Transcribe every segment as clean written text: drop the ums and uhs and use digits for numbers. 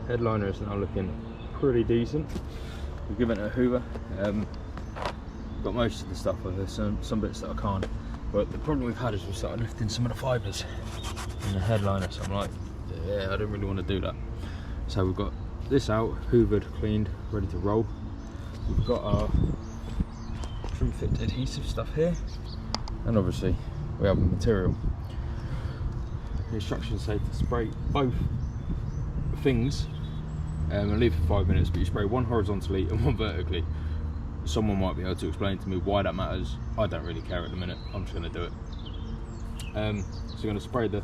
Headliner is now looking pretty decent. We've given it a hoover. Got most of the stuff with it, some bits that I can't. But the problem we've had is we started lifting some of the fibres in the headliner, so I'm like, yeah, I don't really want to do that. So we've got this out, hoovered, cleaned, ready to roll. We've got our trim fit adhesive stuff here, and obviously we have the material. The instructions say to spray both things and leave for 5 minutes, but you spray one horizontally and one vertically. Someone might be able to explain to me why that matters. I don't really care at the minute, I'm just going to do it. So we're going to spray the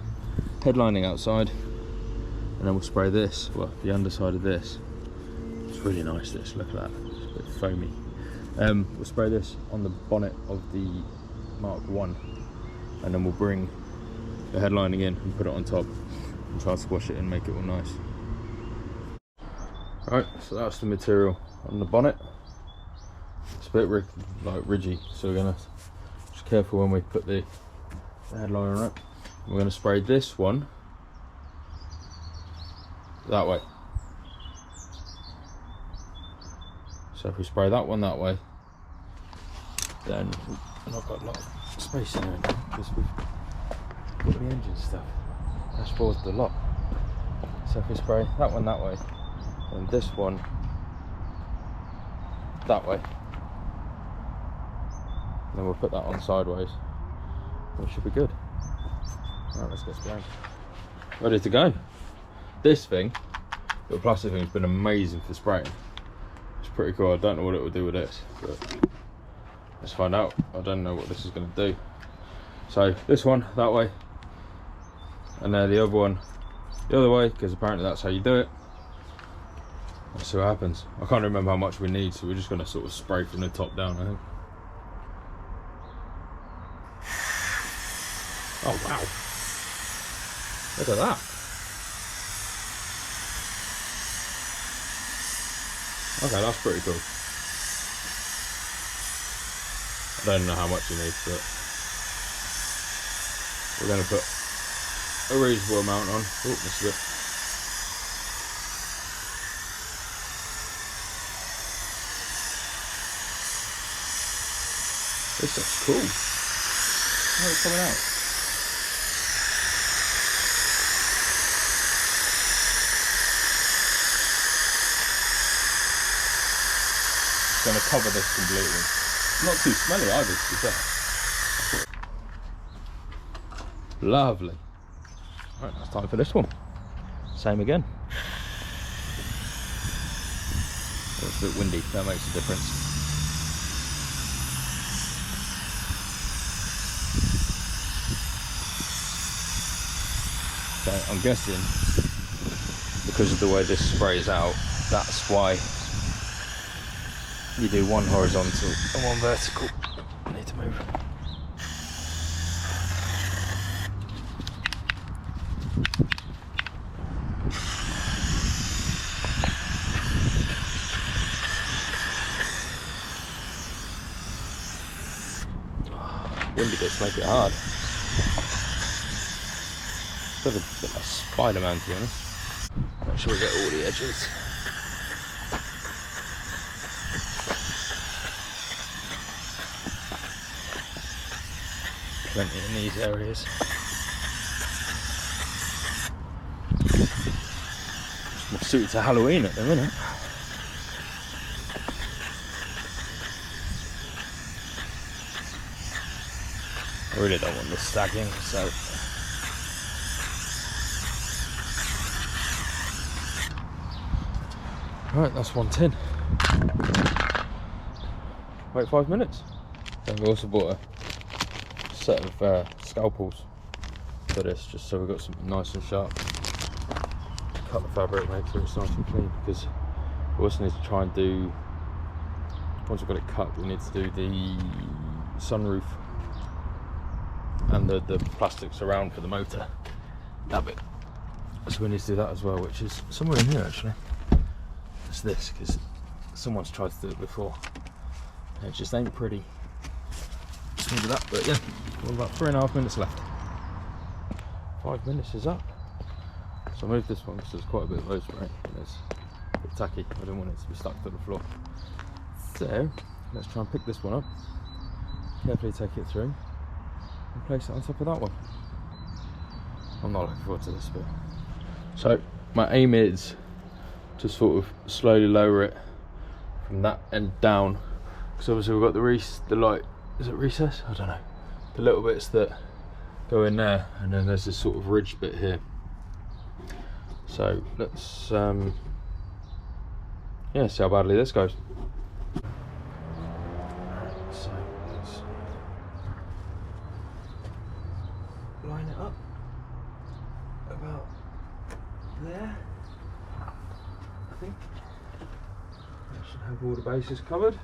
headlining outside, and then we'll spray this, well, the underside of this. It's really nice, this, look at that, it's a bit foamy. We'll spray this on the bonnet of the Mark 1, and then we'll bring the headlining in and put it on top and try to squash it and make it all nice. Right, so that's the material on the bonnet. It's a bit ridgy, so we're gonna just careful when we put the headliner on it. We're gonna spray this one that way. So if we spray that one that way, then I've got a lot of space in there because we've got the engine stuff. Dashboard's the lot. So if we spray that one that way, and this one that way, then we'll put that on sideways. We should be good. Right, let's get spraying. Ready to go. This thing, the plastic thing, has been amazing for spraying. It's pretty cool. I don't know what it will do with this, but let's find out. I don't know what this is going to do. So this one that way, and then the other one the other way, because apparently that's how you do it. Let's see what happens. I can't remember how much we need, so we're just going to sort of spray from the top down, I think. Oh wow, look at that. Okay, that's pretty cool. I don't know how much you need, but we're going to put a reasonable amount on. Oh, this is it. This stuff's cool. How is it coming out? Going to cover this completely. Not too smelly either, to be fair. Lovely. Right, that's time for this one. Same again. It's a bit windy, that makes a difference. So I'm guessing because of the way this sprays out, that's why you do one horizontal and one vertical. I need to move. Windy bits make it hard. It's a bit like Spider-Man, to be honest. Make sure we get all the edges. Plenty in these areas. It's more suited to Halloween at the minute. I really don't want this sagging, so right, that's one tin. Wait 5 minutes. Then we also bought a set of scalpels for this, just so we've got something nice and sharp. Cut the fabric, make sure it's nice and clean, because we also need to try and do, once we've got it cut, we need to do the sunroof and the plastics around for the motor, that bit. So we need to do that as well, which is somewhere in here actually. It's this, because someone's tried to do it before and it just ain't pretty. Just need that, but yeah, we've got about 3.5 minutes left. 5 minutes is up. So I moved this one because there's quite a bit of overspray and it's a bit tacky. I don't want it to be stuck to the floor. So let's try and pick this one up, carefully take it through and place it on top of that one. I'm not looking forward to this bit. So my aim is to sort of slowly lower it from that end down, because obviously we've got the light, is it recess? I don't know. The little bits that go in there, and then there's this sort of ridge bit here. So let's yeah, see how badly this goes. So let's line it up about there. I think that should have all the bases covered.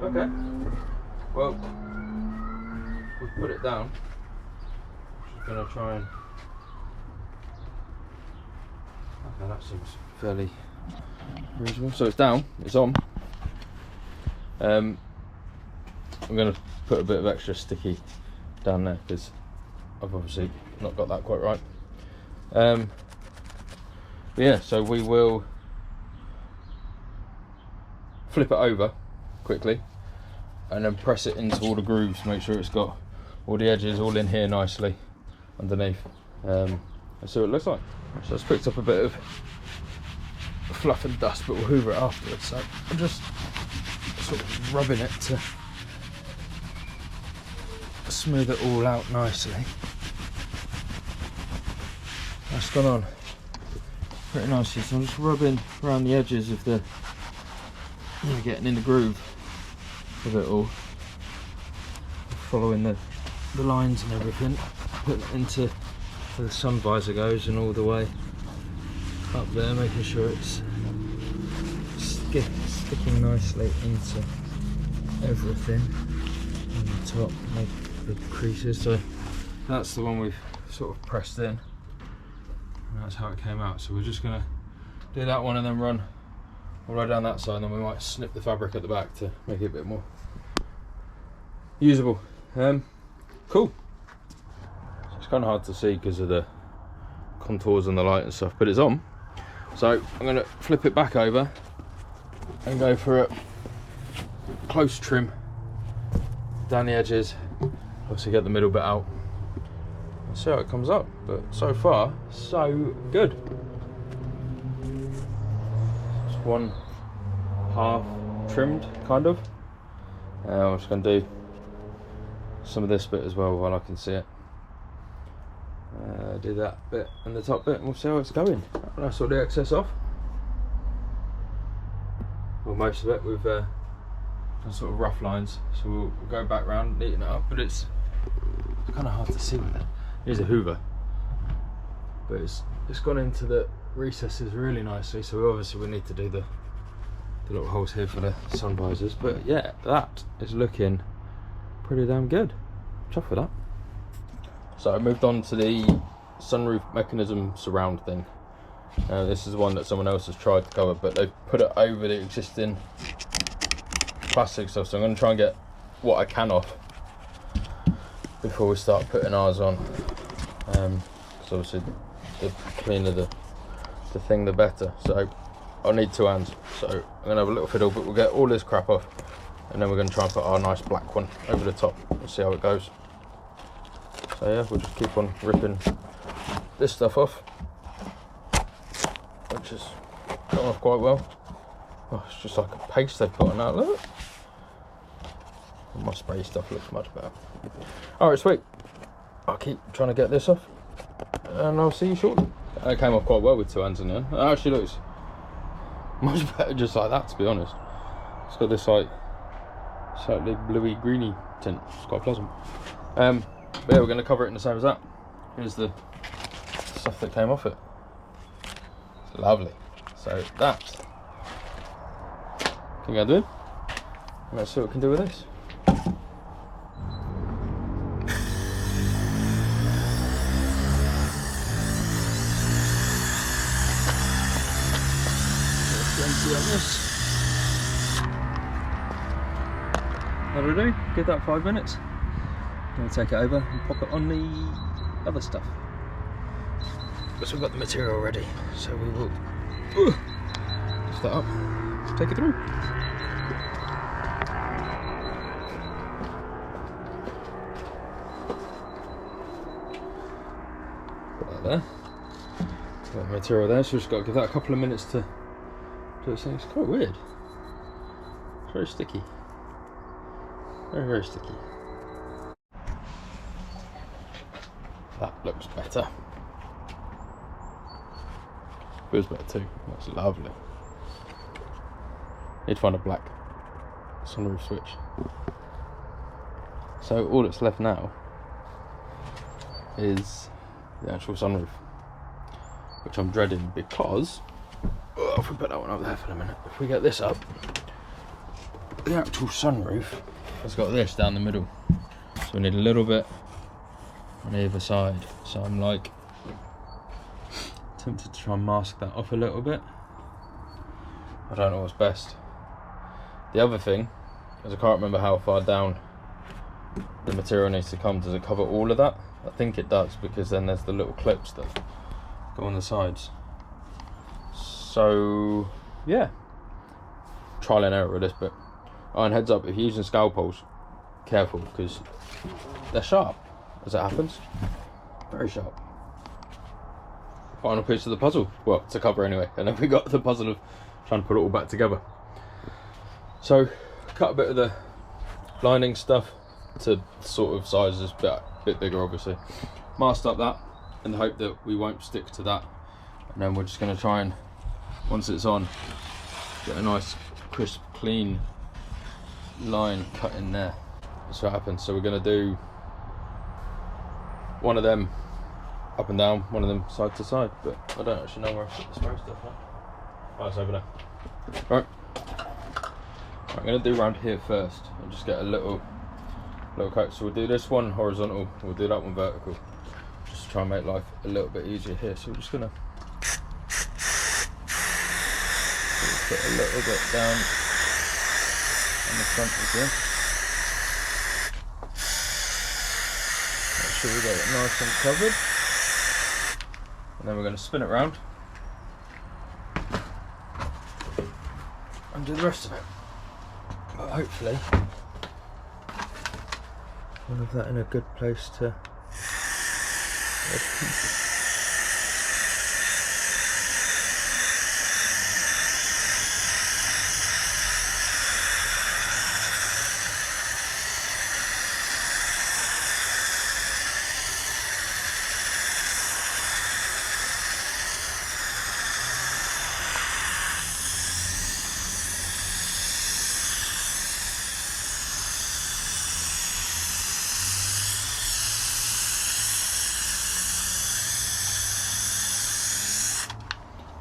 Okay, well, we've put it down. I'm just going to try and... Okay, that seems fairly reasonable. So it's down, it's on. I'm going to put a bit of extra sticky down there because I've obviously not got that quite right. But yeah, so we will flip it over quickly and then press it into all the grooves, make sure it's got all the edges all in here nicely underneath. Let's see what it looks like. So it's picked up a bit of fluff and dust, but we'll hoover it afterwards. So I'm just sort of rubbing it to smooth it all out nicely. That's gone on pretty nicely, so I'm just rubbing around the edges of the, you know, getting in the groove of it all, following the lines and everything, putting it into where the sun visor goes and all the way up there, making sure it's sticking nicely into everything on the top, make the creases. So that's the one we've sort of pressed in, and that's how it came out. So we're just going to do that one and then run all the way down that side, and then we might snip the fabric at the back to make it a bit more usable. Cool. So it's kind of hard to see because of the contours and the light and stuff, but it's on. So I'm going to flip it back over and go for a close trim down the edges, obviously get the middle bit out and see how it comes up. But so far so good. Just one half trimmed, kind of. I'm just going to do some of this bit as well while I can see it. Do that bit and the top bit, and we'll see how it's going. That's all the excess off. Well, most of it with done sort of rough lines, so we'll go back round, neaten it up. But it's kind of hard to see with it. Here's a hoover, but it's gone into the recesses really nicely. So obviously we need to do the little holes here for the sun visors. But yeah, that is looking pretty damn good. Chuffed with that. So I moved on to the sunroof mechanism surround thing. This is one that someone else has tried to cover, but they've put it over the existing plastic stuff. So I'm going to try and get what I can off before we start putting ours on. So obviously the cleaner the thing, the better. So I'll need 2 hands. So I'm going to have a little fiddle, but we'll get all this crap off, and then we're going to try and put our nice black one over the top. We'll see how it goes. So yeah, we'll just keep on ripping this stuff off, which has come off quite well. Oh, it's just like a paste they put on that, look. My spray stuff looks much better. Alright, sweet. I'll keep trying to get this off, and I'll see you shortly. It came off quite well with 2 hands in there. It actually looks much better just like that, to be honest. It's got this like slightly bluey greeny tint. It's quite pleasant. But yeah, we're going to cover it in the same as that. Here's the stuff that came off it. It's lovely. So that think I'll do it. And let's see what we can do with this. On this. That'll do. Give that 5 minutes. I'm going to take it over and pop it on the other stuff. Because we've got the material ready, so we will lift that up, take it through. Put that there. Got the material there, so we've just got to give that a couple of minutes to do its thing. It's quite weird. It's very sticky. Very, very sticky. That looks better. Feels better too. That's lovely. Need to find a black sunroof switch. So all that's left now is the actual sunroof, which I'm dreading because if we put that one up there for a minute, if we get this up, the actual sunroof has got this down the middle, so we need a little bit on either side. So I'm like tempted to try and mask that off a little bit. I don't know what's best. The other thing is I can't remember how far down the material needs to come. Does it cover all of that? I think it does, because then there's the little clips that go on the sides. So yeah, trial and error with this, but heads up, if you're using scalpels, careful, because they're sharp, as it happens. Very sharp. Final piece of the puzzle, well, to cover anyway, and then we got the puzzle of trying to put it all back together. So cut a bit of the lining stuff to sort of sizes, a bit bigger obviously. Masked up that in the hope that we won't stick to that, and then we're just going to try and, once it's on, get a nice crisp clean line cut in there. That's what happens. So we're going to do one of them up and down, one of them side to side, but I don't actually know where I put the spray stuff now. Oh, it's over there. Right, I'm going to do around here first and just get a little coat. So we'll do this one horizontal, we'll do that one vertical, just to try and make life a little bit easier here. So we're just going to put a little bit down on the front again. Make sure we get it nice and covered. And then we're going to spin it round and do the rest of it. But hopefully we'll have that in a good place to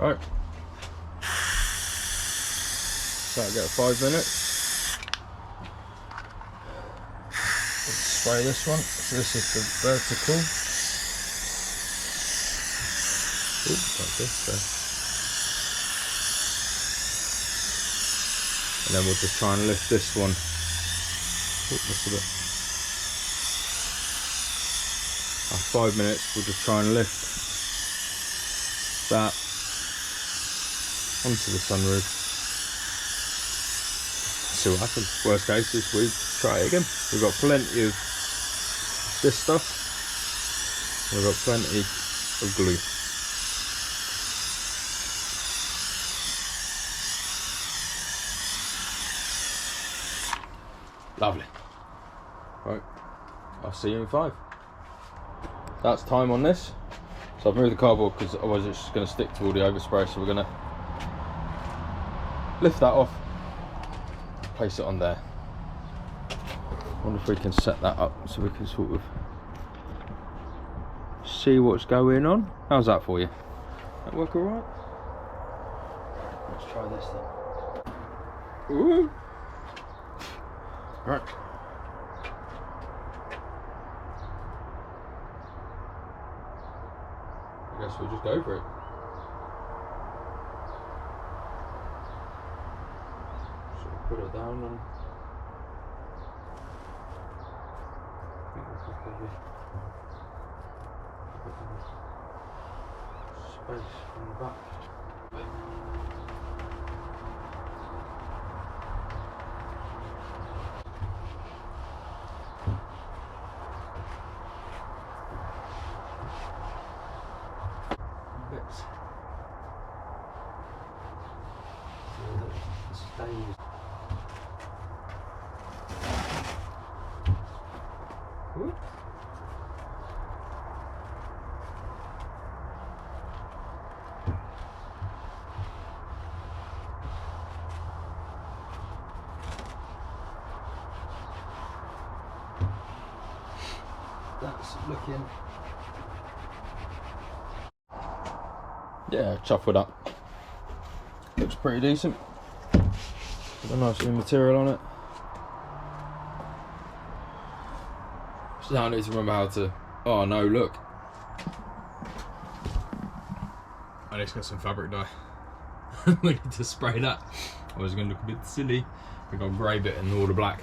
Right, so I get 5 minutes. Let's spray this one. So this is the vertical. Oops, like this. So. And then we'll just try and lift this one. Oops, that's a bit. After 5 minutes, we'll just try and lift that onto the sunroof. See what happens. Worst case is we try it again. We've got plenty of this stuff. We've got plenty of glue. Lovely. Right, I'll see you in 5. That's time on this. So I've moved the cardboard because otherwise it's just going to stick to all the overspray. So we're going to lift that off, place it on there. I wonder if we can set that up so we can sort of see what's going on. How's that for you? That work alright? Let's try this then. Woo! Right. I guess we'll just go for it. Should we put it down and I think we could probably put space on the back. Bits. The stains. Whoop. That's looking, yeah, chuffed with that. Looks pretty decent. Got a nice new material on it. So now I need to remember how to, oh no, look. I just got some fabric dye. We need to spray that. I was going to look a bit silly. We got a grey bit and all the black.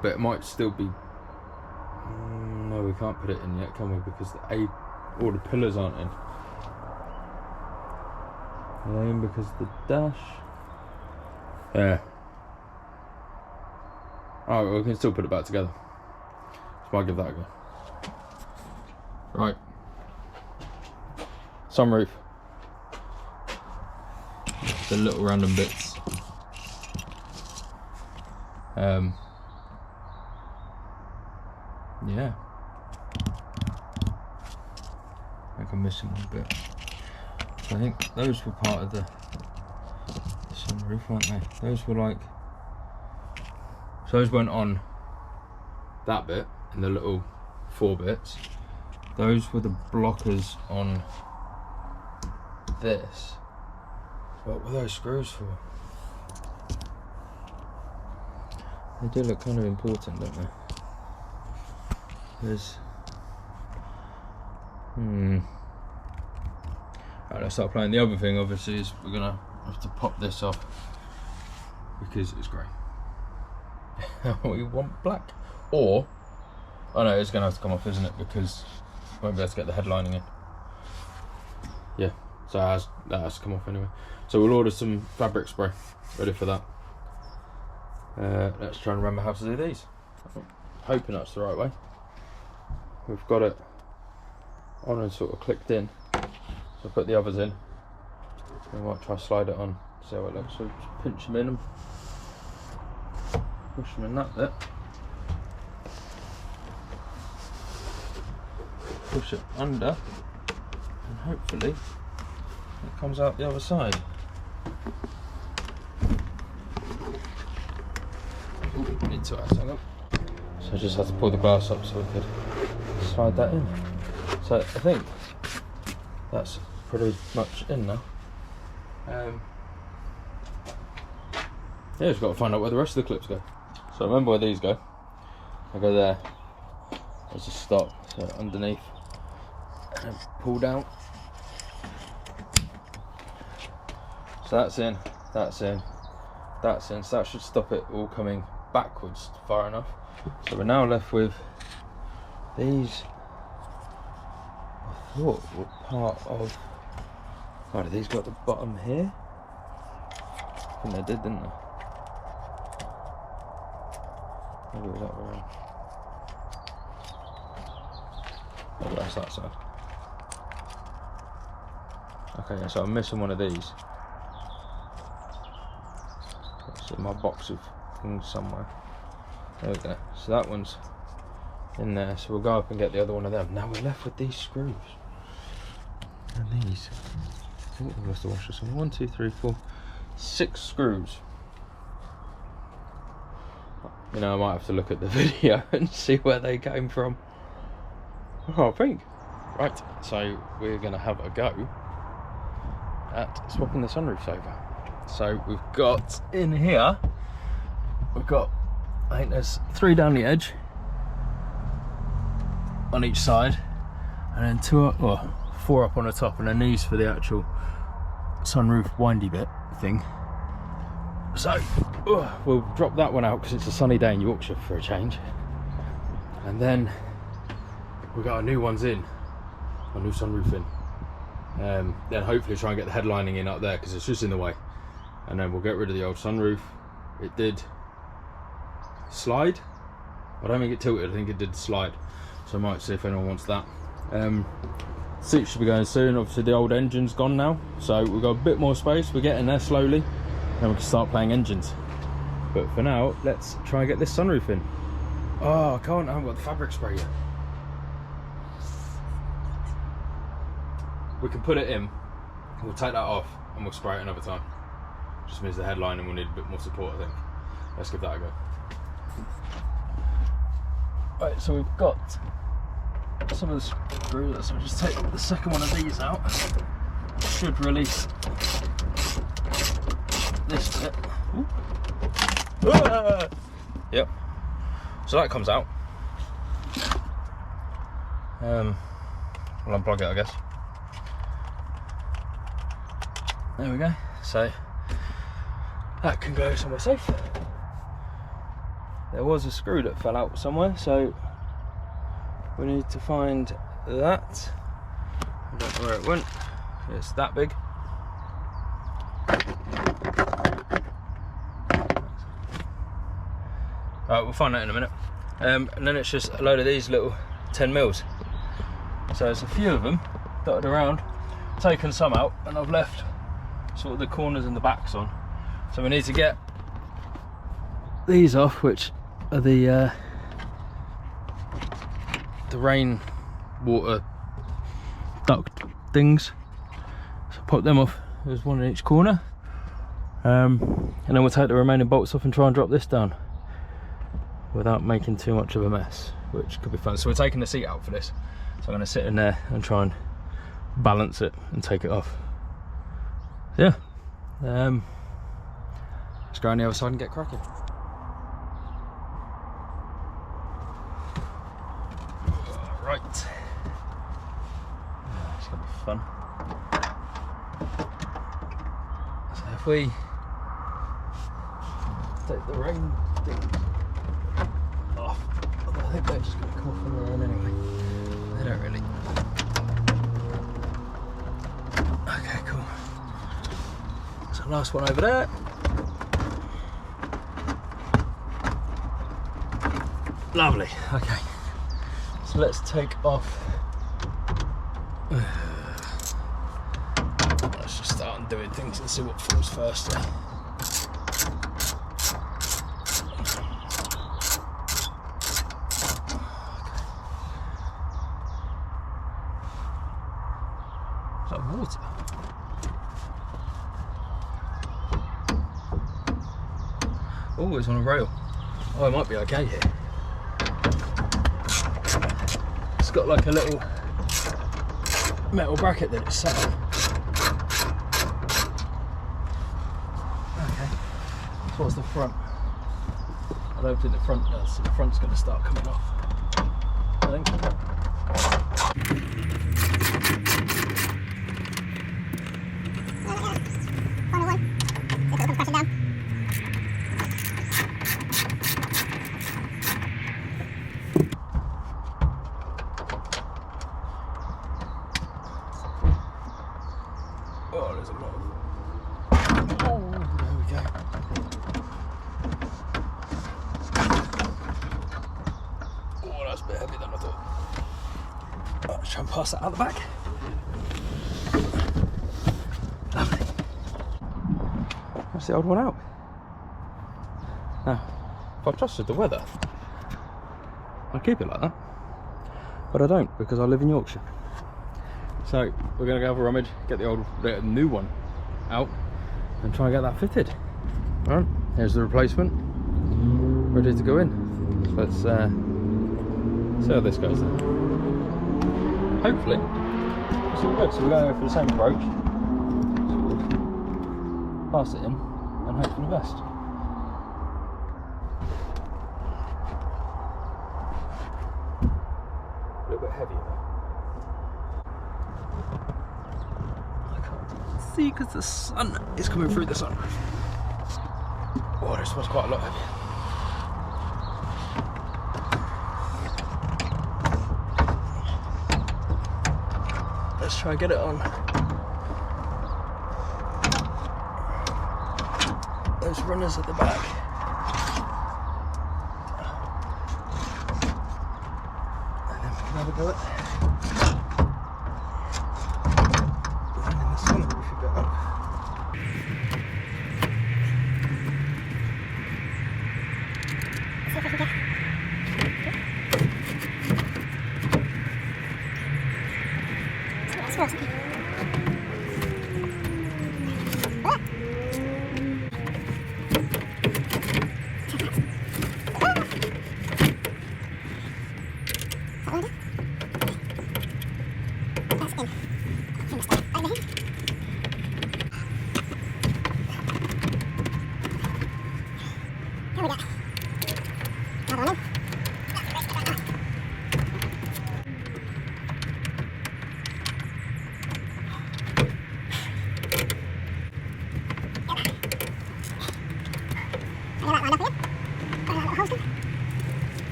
But it might still be, no, we can't put it in yet, can we? Because all the pillars aren't in. Are they in because of the dash? Yeah. Oh, we can still put it back together. So I'll give that a go. Right. Sunroof. The little random bits. Yeah. I think I'm missing one bit. So I think those were part of the sunroof, weren't they? Those were like, so those went on that bit in the little 4 bits. Those were the blockers on this. What were those screws for? They do look kind of important, don't they? There's Alright, let's start playing. The other thing obviously is we're gonna have to pop this off because it's grey. We want black. Or, oh no, it's gonna have to come off, isn't it? Because we won't be able to get the headlining in. Yeah, so that has to come off anyway. So we'll order some fabric spray, ready for that. Let's try and remember how to do these. I'm hoping that's the right way. We've got it on and sort of clicked in. So I'll put the others in. We might try slide it on, see how it looks. So just pinch them in and push them in that bit. Push it under, and hopefully it comes out the other side. Ooh, need to hang on. So I just had to pull the glass up so we could slide that in. So I think that's pretty much in now. Yeah, just got to find out where the rest of the clips go. So I remember where these go. I go there. There's a stop. So underneath, and pull down. So that's in. That's in. That's in. So that should stop it all coming backwards far enough. So we're now left with these. I thought were part of. Oh, did these got the bottom here? I think they did, didn't they? Maybe it was that way around. Maybe that's that side. Okay, yeah, so I'm missing one of these. It's in my box of things somewhere. There we go. So that one's in there. So we'll go up and get the other one of them. Now we're left with these screws. And these. I think we must have washed this one. 1, 2, 3, 4, 6 screws. You know, I might have to look at the video and see where they came from. I can't think. Right, so we're going to have a go at swapping the sunroofs over. So we've got in here, we've got, I think there's 3 down the edge on each side, and then 2 up, well, 4 up on the top, and then these for the actual sunroof windy bit thing. So we'll drop that one out because it's a sunny day in Yorkshire for a change, and then we've got our new ones in, our new sunroof in. Then hopefully try and get the headlining in up there because it's just in the way, and then we'll get rid of the old sunroof. It did slide. I don't think it tilted, I think it did slide, so I might see if anyone wants that. Seats should be going soon. Obviously the old engine's gone now, so we've got a bit more space. We're getting there slowly, and we can start playing engines. But for now, let's try and get this sunroof in. Oh, I can't, I haven't got the fabric spray yet. We can put it in, we'll take that off and we'll spray it another time. Just means the headline and we'll need a bit more support, I think. Let's give that a go. Right, so we've got some of the screws, so we'll just take the second one of these out. Should release this bit. Yep. So that comes out. We'll unplug it, I guess. There we go. So that can go somewhere safe. There was a screw that fell out somewhere, so we need to find that. I don't know where it went. It's that big. Alright, we'll find that in a minute. And then it's just a load of these little 10mm. So there's a few of them dotted around. Taken some out, and I've left sort of the corners and the backs on. So we need to get these off, which are the rain water duct things. So pop them off. There's one in each corner, and then we'll take the remaining bolts off and try and drop this down without making too much of a mess, which could be fun. So we're taking the seat out for this, so I'm going to sit in there and try and balance it and take it off. Yeah, let's go on the other side and get cracking. Right, it's gonna be fun. So if we take the rain thing off, I think they're just gonna come off on their own anyway. They don't really. Okay, cool. So last one over there. Lovely. Okay. So let's take off. Let's just start doing things and see what falls first. Is that water? Oh, it's on a rail. Oh, it might be okay here. It's got like a little metal bracket that it's set on. Okay, so what's the front? I don't think the front does, so the front's going to start coming off, I think. Oh, there's a lot of... Oh, there we go. Oh, that's a bit heavy than I thought. Right, let's try and pass that out the back. Lovely. That's the old one out. Now, if I trusted the weather, I'd keep it like that. But I don't, because I live in Yorkshire. So we're going to go have a rummage, get the new one out and try and get that fitted. Alright, here's the replacement, ready to go in. Let's see how this goes then. Hopefully it's all good. So we're going to go for the same approach. pass it in, and hope for the best. A little bit heavier though. I can't see because the sun is coming through the sunroof. Oh, this one's quite a lot heavier. Let's try and get it on. Those runners at the back. And then we can have a go at landing the sunroof a bit up.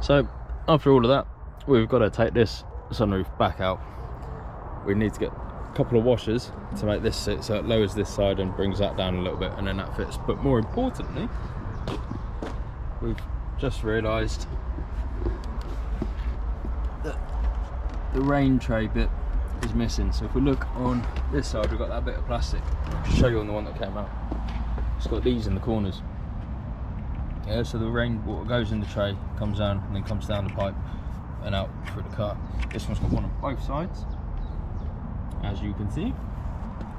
So after all of that, we've got to take this sunroof back out. We need to get a couple of washers to make this sit so it lowers this side and brings that down a little bit, and then that fits. But more importantly, we've just realised that the rain tray bit is missing. So if we look on this side, we've got that bit of plastic. I'll just show you on the one that came out. It's got these in the corners. Yeah, so the rainwater goes in the tray, comes down, and then comes down the pipe and out through the car. This one's got one on both sides, as you can see.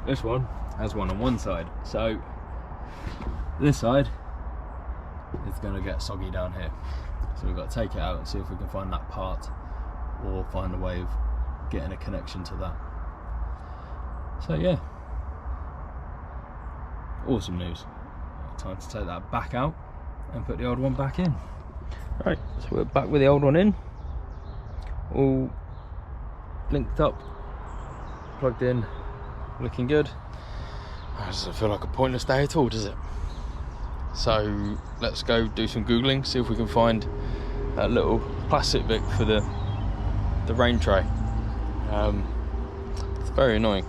This one has one on one side. So this side is going to get soggy down here. So we've got to take it out and see if we can find that part, or find a way of getting a connection to that. So yeah, awesome news. Time to take that back out and put the old one back in. Right, so we're back with the old one in, all linked up, plugged in, looking good. That doesn't feel like a pointless day at all, does it? So let's go do some googling, see if we can find that little plastic bit for the rain tray. It's very annoying.